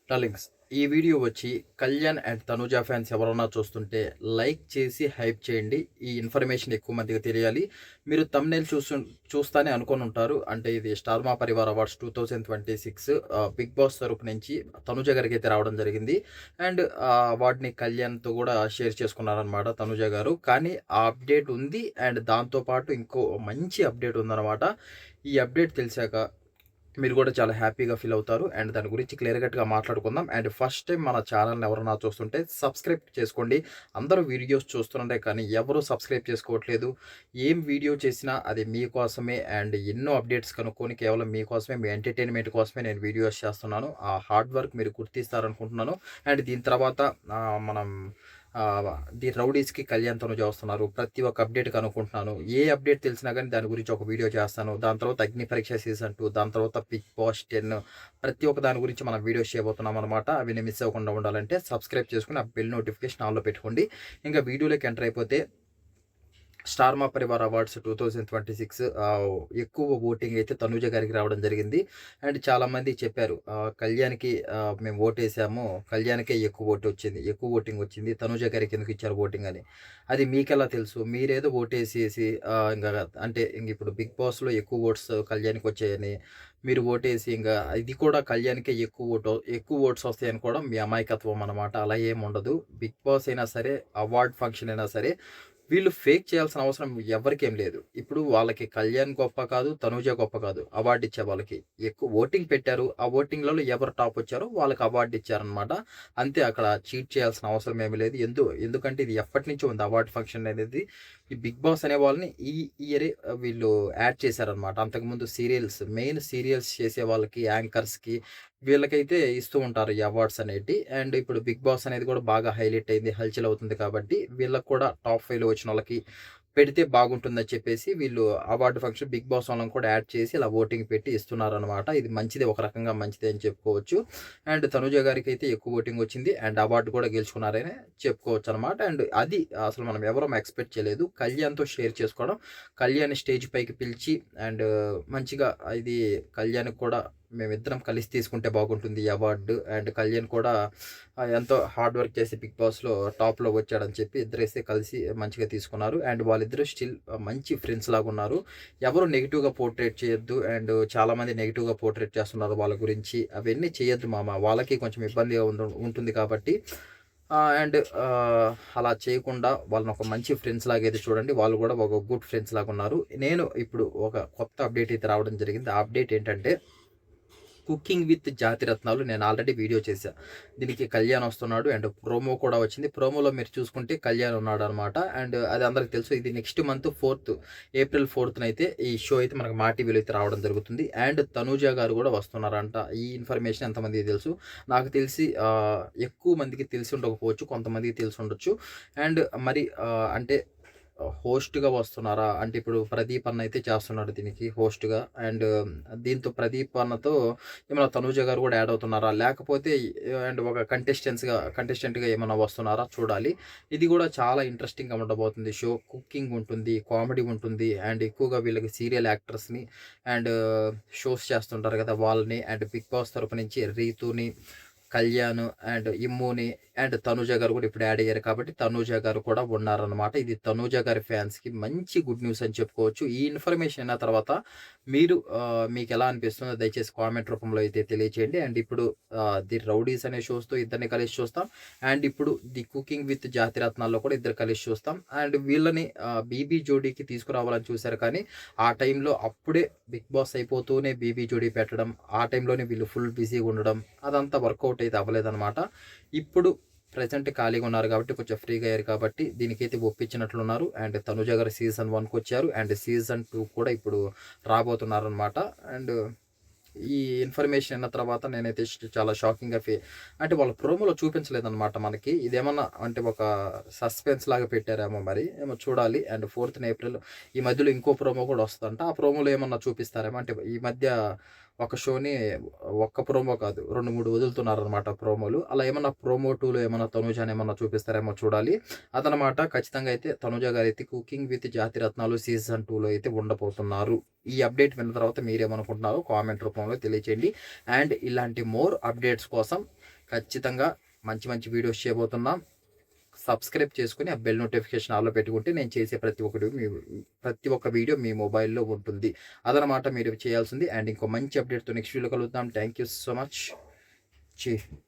Darlings, ఈ video వచ్చి Kalyan and Tanuja fans ఎవరన్నా చూస్తుంటే లైక్ చేసి హైప్ చేయండి. ఈ ఇన్ఫర్మేషన్ ఎక్కువ మందికి తెలియాలి. మీరు థంబ్‌నెయిల్ చూస్తానే అనుకోని ఉంటారు. అంటే ఇది స్టార్ మా పరివార్ అవార్డ్స్ 2026 బిగ్ బాస్ తరపు నుంచి తనుజ గారికి అయితే రావడం జరిగింది. అండ్ ఆ అవార్డ్‌ని కళ్యాణ్‌తో కూడా షేర్ చేసుకున్నారనమాట తనుజ గారు. కానీ ఆ అప్డేట్ ఉంది. అండ్ దాంతో పాటు ఇంకో మంచి అప్డేట్ ఉందనమాట. ఈ అప్డేట్ తెలిసాక మీరు కూడా చాలా హ్యాపీగా ఫీల్ అవుతారు. అండ్ దాని గురించి క్లియర్ కట్‌గా మాట్లాడుకుందాం. అండ్ ఫస్ట్ టైం మన ఛానల్‌ని ఎవరైనా చూస్తుంటే సబ్స్క్రైబ్ చేసుకోండి. అందరూ వీడియోస్ చూస్తున్నారే కానీ ఎవరు సబ్స్క్రైబ్ చేసుకోవట్లేదు. ఏం వీడియో చేసినా అది మీకోసమే. అండ్ ఎన్నో అప్డేట్స్ కనుక్కొని కేవలం మీకోసమే, మీ ఎంటర్‌టైన్‌మెంట్ కోసమే నేను వీడియోస్ చేస్తున్నాను. ఆ హార్డ్ వర్క్ మీరు గుర్తిస్తారనుకుంటున్నాను. అండ్ దీని తర్వాత మనం ఆహ్, ది రౌడీస్‌కి కళ్యాణ్ తనుజ వస్తున్నారు. ప్రతి ఒక్క అప్డేట్ కనుక్కుంటున్నాను. ఏ అప్డేట్ తెలిసినా గానీ దాని గురించి ఒక వీడియో చేస్తాను. దాని తర్వాత అగ్ని పరీక్ష సీజన్ 2, దాని తర్వాత బిగ్ బాస్ 10, ప్రతి ఒక్క దాని గురించి మనం వీడియోస్ చేయబోతున్నామనమాట. అవి మిస్ అవ్వకుండా ఉండాలంటే సబ్స్క్రైబ్ చేసుకొని ఆ బెల్ నోటిఫికేషన్ ఆన్‌లో పెట్టుకోండి. ఇంకా వీడియోలోకి ఎంటర్ అయిపోతే స్టార్ మా పరివార్ అవార్డ్స్ 2026 ఎక్కువ ఓటింగ్ అయితే తనూజ గారికి రావడం జరిగింది. అండ్ చాలామంది చెప్పారు కళ్యాణ్‌కి మేము ఓటేసాము. కళ్యాణ్‌కే ఎక్కువ ఓటొచ్చింది. ఎక్కువ ఓటింగ్ వచ్చింది. తనూజ గారికి ఎందుకు ఇచ్చారు ఓటింగ్ అని. అది మీకెలా తెలుసు? మీరేదో ఓటేసేసి ఇంగ అంటే ఇప్పుడు బిగ్ బాస్‌లో ఎక్కువ ఓట్స్ కళ్యాణ్‌కి వచ్చాయని మీరు ఓటేసి ఇది కూడా కళ్యాణ్‌కే ఎక్కువ ఓట్స్ వస్తాయనుకోవడం మీ అమాయకత్వం అనమాట. అలా ఏమి ఉండదు. బిగ్ బాస్ అయినా సరే, అవార్డ్ ఫంక్షన్ అయినా సరే వీళ్ళు ఫేక్ చేయాల్సిన అవసరం ఎవ్వరికేం లేదు. ఇప్పుడు వాళ్ళకి కళ్యాణ్ గొప్ప కాదు, తనూజ గొప్ప కాదు. అవార్డ్ ఇచ్చే వాళ్ళకి. ఎక్కువ ఓటింగ్ పెట్టారు. ఆ ఓటింగ్‌లలో ఎవరు టాప్ వచ్చారో వాళ్ళకి అవార్డ్ ఇచ్చారనమాట. అంతే, అక్కడ చీట్ చేయాల్సిన అవసరం ఏమి లేదు. ఎందుకంటే ఇది ఎప్పటినుంచో ఉంది అవార్డ్ ఫంక్షన్ అనేది. ఈ బిగ్ బాస్ అనే వాళ్ళని ఈ ఇయరే వీళ్ళు యాడ్ చేశారనమాట. అంతకుముందు మెయిన్ సీరియల్స్ చేసే వాళ్ళకి, యాంకర్స్‌కి వీళ్ళకైతే ఇస్తూ ఉంటారు ఈ అవార్డ్స్ అనేటియి. అండ్ ఇప్పుడు బిగ్ బాస్ అనేది కూడా బాగా హైలైట్ అయింది. హల్చల్ అవుతుంది కాబట్టి వీళ్ళకి కూడా టాప్ 5లో వచ్చినోళ్ళకి పెడితే బాగుంటుందని చెప్పేసి వీళ్ళు అవార్డ్ ఫంక్షన్ బిగ్ బాస్ వాళ్ళని కూడా యాడ్ చేసి ఇలా ఓటింగ్ పెట్టి ఇస్తున్నారనమాట. ఇది మంచిదే, ఒక రకంగా మంచిదే అని చెప్పుకోవచ్చు. అండ్ తనుజ గారికైతే ఎక్కువ ఓటింగ్ వచ్చింది. అండ్ అవార్డ్ కూడా గెలుచుకున్నారనే చెప్పుకోవచ్చనమాట. అండ్ అది అసలు మనం ఎవరం ఎక్స్‌పెక్ట్ చేయలేదు. కళ్యాణ్‌తో షేర్ చేసుకోవడం, కళ్యాణ్ స్టేజ్ పైకి పిలిచి అండ్ మంచిగా ఇది కళ్యాణ్‌కి కూడా మేమిద్దరం కలిసి తీసుకుంటే బాగుంటుంది ఈ అవార్డు. అండ్ కళ్యాణ్ కూడా ఎంతో హార్డ్ వర్క్ చేసి బిగ్ బాస్‌లో టాప్‌లో వచ్చాడని చెప్పి ఇద్దరైతే కలిసి మంచిగా తీసుకున్నారు. అండ్ వాళ్ళిద్దరూ స్టిల్ మంచి ఫ్రెండ్స్ లాగున్నారు. ఎవరు నెగెటివ్‌గా పోర్ట్రేట్ చేయొద్దు. అండ్ చాలామంది నెగెటివ్‌గా పోర్ట్రేట్ చేస్తున్నారు వాళ్ళ గురించి. అవన్నీ చేయొద్దు మామ. వాళ్ళకి కొంచెం ఇబ్బందిగా ఉంటుంది కాబట్టి అండ్ అలా చేయకుండా వాళ్ళని ఒక మంచి ఫ్రెండ్స్ లాగైతే చూడండి. వాళ్ళు కూడా ఒక గుడ్ ఫ్రెండ్స్ లాగున్నారు. నేను ఇప్పుడు ఒక కొత్త అప్డేట్ అయితే రావడం జరిగింది. ఆ అప్డేట్ ఏంటంటే కుకింగ్ విత్ జాతిరత్నాలు నేను ఆల్రెడీ వీడియో చేశా. దీనికి కళ్యాణ్ వస్తున్నాడు. అండ్ ప్రోమో కూడా వచ్చింది. ప్రోమోలో మీరు చూసుకుంటే కళ్యాణ్ ఉన్నాడనమాట. అండ్ అది అందరికి తెలుసు. ఇది నెక్స్ట్ మంత్ ఏప్రిల్ 4థ్ అయితే ఈ షో అయితే మనకు మా టీవీలో అయితే రావడం జరుగుతుంది. అండ్ తనూజ గారు కూడా వస్తున్నారంట. ఈ ఇన్ఫర్మేషన్ ఎంతమందికి తెలుసు? నాకు తెలిసి ఎక్కువ మందికి తెలిసి ఉండకపోవచ్చు. కొంతమందికి తెలిసి ఉండొచ్చు. అండ్ మరి అంటే హోస్ట్‌గా వస్తున్నారా? అంటే ఇప్పుడు ప్రదీప్ అన్న అయితే చేస్తున్నాడు దీనికి హోస్ట్‌గా. అండ్ దీంతో ప్రదీప్ అన్నతో ఏమన్నా తనూజ గారు కూడా యాడ్ అవుతున్నారా? లేకపోతే అండ్ ఒక కంటెస్టెంట్‌గా ఏమన్నా వస్తున్నారా? చూడాలి. ఇది కూడా చాలా ఇంట్రెస్టింగ్‌గా ఉండబోతుంది షో. కుకింగ్ ఉంటుంది, కామెడీ ఉంటుంది. అండ్ ఎక్కువగా వీళ్ళకి సీరియల్ యాక్టర్స్‌ని అండ్ షోస్ చేస్తుంటారు కదా! వాళ్ళని అండ్ బిగ్ బాస్ తరపు నుంచి రీతూని, కళ్యాణ్ అండ్ ఇమ్ముని అండ్ తనూజ గారు కూడా ఇప్పుడు యాడ్ అయ్యారు కాబట్టి తనూజ గారు కూడా ఉన్నారనమాట. ఇది తనూజ గారి ఫ్యాన్స్‌కి మంచి గుడ్ న్యూస్ అని చెప్పుకోవచ్చు. ఈ ఇన్ఫర్మేషన్ విన్న తర్వాత మీరు మీకెలా అనిపిస్తుందో దయచేసి కామెంట్ రూపంలో అయితే తెలియచేయండి. అండ్ ఇప్పుడు ది రౌడీస్ అనే షోస్‌తో ఇద్దరిని కలిసి చూస్తాం. అండ్ ఇప్పుడు ది కుకింగ్ విత్ జాతిరత్నాల్లో కూడా ఇద్దరు కలిసి చూస్తాం. అండ్ వీళ్ళని బీబీ జోడీకి తీసుకురావాలని చూసారు కానీ ఆ టైంలో అప్పుడే బిగ్ బాస్ అయిపోతూనే బీబీ జోడీ పెట్టడం, ఆ టైంలోనే వీళ్ళు ఫుల్ బిజీగా ఉండడం అదంతా వర్కౌట్ అయితే అవ్వలేదనమాట. ఇప్పుడు ప్రెజెంట్ ఖాళీగా ఉన్నారు కాబట్టి కొంచెం ఫ్రీగా అయ్యారు కాబట్టి దీనికైతే ఒప్పించినట్లున్నారు. అండ్ తనుజ గారు సీజన్ 1కి వచ్చారు. అండ్ సీజన్ 2 కూడా ఇప్పుడు రాబోతున్నారనమాట. అండ్ ఈ ఇన్ఫర్మేషన్ విన్న తర్వాత నేనైతే చాలా షాకింగ్‌గా అంటే వాళ్ళ ప్రోమోలో చూపించలేదనమాట మనకి. ఇదేమన్నా అంటే ఒక సస్పెన్స్ లాగా పెట్టారేమో మరి. ఏమో చూడాలి. అండ్ 4థ్ ఏప్రిల్ ఈ మధ్యలో ఇంకో ప్రోమో కూడా వస్తదంట. ఆ ప్రోమోలో ఏమన్నా చూపిస్తారేమో. అంటే ఈ మధ్య ఒక షోని ఒక్క ప్రోమో కాదు 2, 3 వదులుతున్నారనమాట ప్రోమోలు. అలా ఏమన్నా ప్రోమో 2లో ఏమన్నా తనూజని ఏమన్నా చూపిస్తారేమో చూడాలి. అదనమాట. ఖచ్చితంగా అయితే తనూజ గారైతే కుకింగ్ విత్ జాతిరత్నాలు సీజన్ 2లో అయితే ఉండబోతున్నారు. ఈ అప్డేట్ విన్న తర్వాత మీరేమనుకుంటున్నారో కామెంట్ రూపంలో తెలియచేయండి. అండ్ ఇలాంటి మోర్ అప్డేట్స్ కోసం ఖచ్చితంగా మంచి మంచి వీడియోస్ చేయబోతున్నాం. సబ్స్క్రైబ్ చేసుకొని ఆ బెల్ నోటిఫికేషన్ ఆన్లో పెట్టుకుంటే నేను చేసే ప్రతి ఒక్క వీడియో మీ మొబైల్‌లో ఉంటుంది. అదనమాట మీరు చేయాల్సింది. అండ్ ఇంకో మంచి అప్డేట్‌తో నెక్స్ట్ వీడియోలో కలుద్దాం. Thank you so much. జై